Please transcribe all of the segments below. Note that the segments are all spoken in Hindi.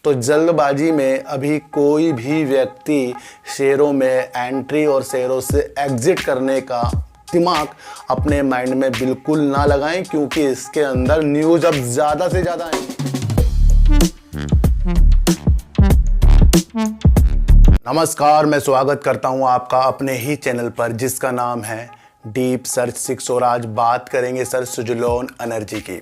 तो जल्दबाजी में अभी कोई भी व्यक्ति शेयरों में एंट्री और शेयरों से एग्जिट करने का दिमाग अपने माइंड में बिल्कुल ना लगाएं, क्योंकि इसके अंदर न्यूज़ अब ज़्यादा से ज़्यादा आएंगी। नमस्कार, मैं स्वागत करता हूं आपका अपने ही चैनल पर जिसका नाम है डीप सर्च 6। और आज बात करेंगे सर सुज़लोन एनर्जी की,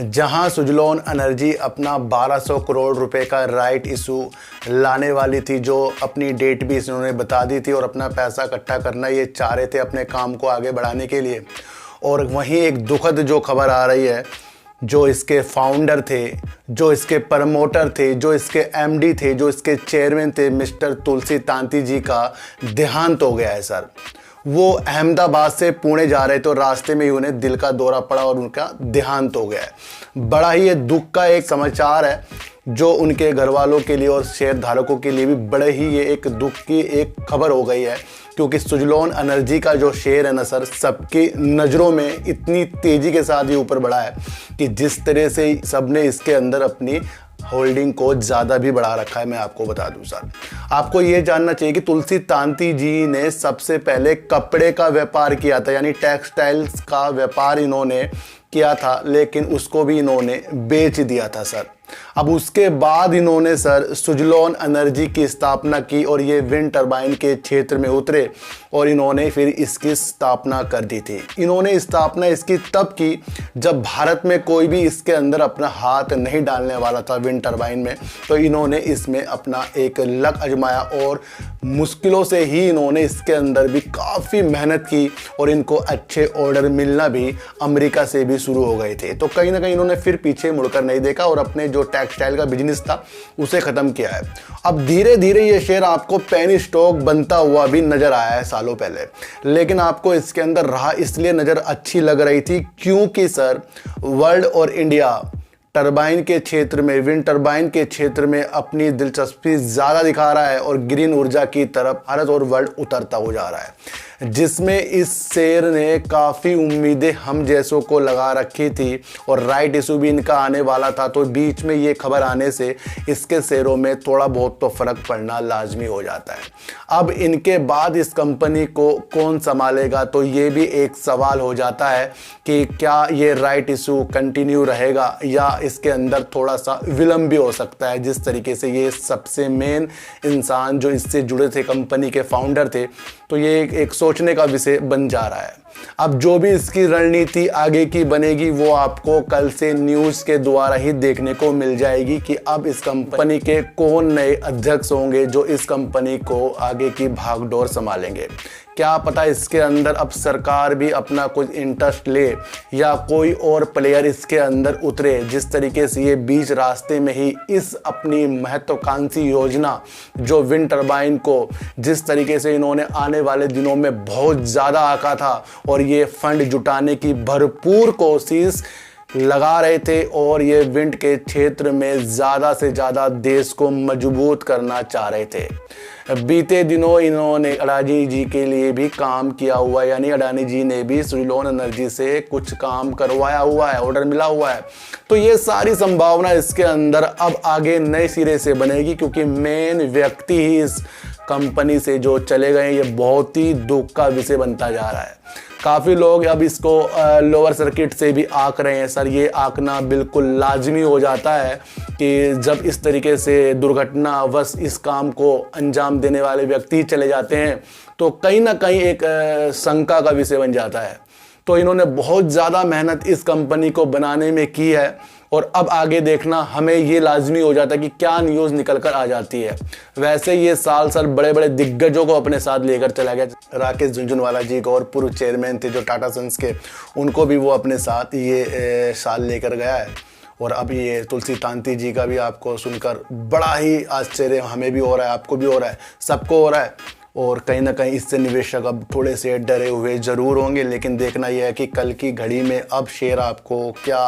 जहां सुज़लोन एनर्जी अपना 1200 करोड़ रुपए का राइट इशू लाने वाली थी, जो अपनी डेट भी इन्होंने बता दी थी और अपना पैसा इकट्ठा करना ये चाह रहे थे अपने काम को आगे बढ़ाने के लिए। और वहीं एक दुखद जो खबर आ रही है, जो इसके फाउंडर थे, जो इसके प्रमोटर थे, जो इसके एमडी थे, जो इसके चेयरमैन थे, मिस्टर तुलसी तांती जी का देहांत हो गया है सर। वो अहमदाबाद से पुणे जा रहे थे और रास्ते में ही उन्हें दिल का दौरा पड़ा और उनका देहांत हो गया है। बड़ा ही ये दुख का एक समाचार है, जो उनके घर वालों के लिए और शेयर धारकों के लिए भी बड़े ही ये एक दुख की एक खबर हो गई है, क्योंकि सुज़लोन एनर्जी का जो शेयर है ना सर, सबकी नज़रों में इतनी तेज़ी के साथ ही ऊपर बढ़ा है कि जिस तरह से सबने इसके अंदर अपनी होल्डिंग को ज़्यादा भी बढ़ा रखा है। मैं आपको बता दूं सर, आपको ये जानना चाहिए कि तुलसी तांती जी ने सबसे पहले कपड़े का व्यापार किया था, यानी टेक्सटाइल्स का व्यापार इन्होंने किया था, लेकिन उसको भी इन्होंने बेच दिया था सर। अब उसके बाद इन्होंने सर सुज़लोन एनर्जी की स्थापना की और ये विंड टरबाइन के क्षेत्र में उतरे और इन्होंने फिर इसकी स्थापना कर दी थी। इन्होंने स्थापना इसकी तब की जब भारत में कोई भी इसके अंदर अपना हाथ नहीं डालने वाला था विंड टरबाइन में, तो इन्होंने इसमें अपना एक लक आजमाया और मुश्किलों से ही इन्होंने इसके अंदर भी काफ़ी मेहनत की और इनको अच्छे ऑर्डर मिलना भी अमेरिका से भी शुरू हो गए थे। तो कहीं ना कहीं इन्होंने फिर पीछे मुड़कर नहीं देखा और अपने जो टेक्सटाइल का बिजनेस था उसे ख़त्म किया है। अब धीरे धीरे ये शेयर आपको पेनी स्टॉक बनता हुआ भी नज़र आया है सालों पहले, लेकिन आपको इसके अंदर रहा इसलिए नज़र अच्छी लग रही थी क्योंकि सर वर्ल्ड और इंडिया टरबाइन के क्षेत्र में, विंड टरबाइन के क्षेत्र में अपनी दिलचस्पी ज़्यादा दिखा रहा है और ग्रीन ऊर्जा की तरफ भारत और वर्ल्ड उतरता हो जा रहा है, जिसमें इस शेयर ने काफ़ी उम्मीदें हम जैसों को लगा रखी थी और राइट इशू भी इनका आने वाला था। तो बीच में ये खबर आने से इसके शेयरों में थोड़ा बहुत तो फ़र्क पड़ना लाजमी हो जाता है। अब इनके बाद इस कंपनी को कौन संभालेगा, तो ये भी एक सवाल हो जाता है कि क्या ये राइट इशू कंटिन्यू रहेगा या इसके अंदर थोड़ा सा विलंब भी हो सकता है। जिस तरीके से ये सबसे मेन इंसान जो इससे जुड़े थे, कंपनी के फाउंडर थे, तो ये एक सोचने का विषय बन जा रहा है। अब जो भी इसकी रणनीति आगे की बनेगी वो आपको कल से न्यूज़ के द्वारा ही देखने को मिल जाएगी कि अब इस कंपनी के कौन नए अध्यक्ष होंगे जो इस कंपनी को आगे की भागदौड़ संभालेंगे। क्या पता इसके अंदर अब सरकार भी अपना कुछ इंटरेस्ट ले या कोई और प्लेयर इसके अंदर उतरे। जिस तरीके से ये बीच रास्ते में ही इस अपनी महत्वाकांक्षी योजना जो विंड टरबाइन को जिस तरीके से इन्होंने आने वाले दिनों में बहुत ज़्यादा आका था और ये फंड जुटाने की भरपूर कोशिश लगा रहे थे और ये विंड के क्षेत्र में ज़्यादा से ज़्यादा देश को मजबूत करना चाह रहे थे। बीते दिनों इन्होंने अडानी जी के लिए भी काम किया हुआ है, यानी अडानी जी ने भी सुज़लोन एनर्जी से कुछ काम करवाया हुआ है, ऑर्डर मिला हुआ है। तो ये सारी संभावना इसके अंदर अब आगे नए सिरे से बनेगी, क्योंकि मेन व्यक्ति ही इस कंपनी से जो चले गए, ये बहुत ही दुख का विषय बनता जा रहा है। काफ़ी लोग अब इसको लोअर सर्किट से भी आंक रहे हैं सर। ये आंकना बिल्कुल लाजमी हो जाता है कि जब इस तरीके से दुर्घटनावश इस काम को अंजाम देने वाले व्यक्ति चले जाते हैं तो कहीं ना कहीं एक शंका का विषय बन जाता है। तो इन्होंने बहुत ज़्यादा मेहनत इस कंपनी को बनाने में की है और अब आगे देखना हमें ये लाजमी हो जाता है कि क्या न्यूज़ निकल कर आ जाती है। वैसे ये साल सर बड़े बड़े दिग्गजों को अपने साथ लेकर चला गया। राकेश झुनझुनवाला जी को और पूर्व चेयरमैन थे जो टाटा सन्स के, उनको भी वो अपने साथ ये साल लेकर गया है। और अब ये तुलसी तांती जी का भी आपको सुनकर बड़ा ही आश्चर्य हमें भी हो रहा है, आपको भी हो रहा है, सबको हो रहा है। और कहीं ना कहीं इससे निवेशक अब थोड़े से डरे हुए ज़रूर होंगे, लेकिन देखना यह है कि कल की घड़ी में अब शेयर आपको क्या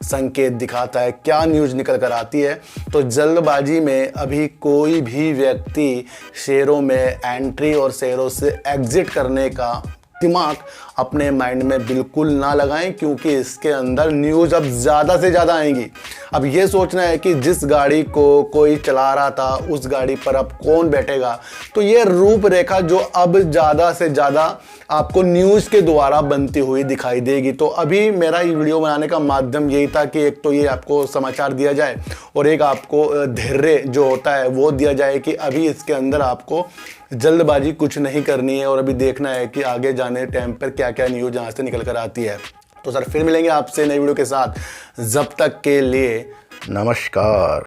संकेत दिखाता है, क्या न्यूज़ निकल कर आती है। तो जल्दबाजी में अभी कोई भी व्यक्ति शेयरों में एंट्री और शेयरों से एग्जिट करने का दिमाग अपने माइंड में बिल्कुल ना लगाएं, क्योंकि इसके अंदर न्यूज़ अब ज़्यादा से ज़्यादा आएंगी। अब ये सोचना है कि जिस गाड़ी को कोई चला रहा था उस गाड़ी पर अब कौन बैठेगा, तो ये रूपरेखा जो अब ज़्यादा से ज़्यादा आपको न्यूज़ के द्वारा बनती हुई दिखाई देगी। तो अभी मेरा ये वीडियो बनाने का माध्यम यही था कि एक तो ये आपको समाचार दिया जाए और एक आपको धैर्य जो होता है वो दिया जाए कि अभी इसके अंदर आपको जल्दबाजी कुछ नहीं करनी है और अभी देखना है कि आगे जाने टाइम पर क्या क्या न्यूज़ यहाँ से निकल कर आती है। तो सर फिर मिलेंगे आपसे नई वीडियो के साथ, जब तक के लिए नमस्कार।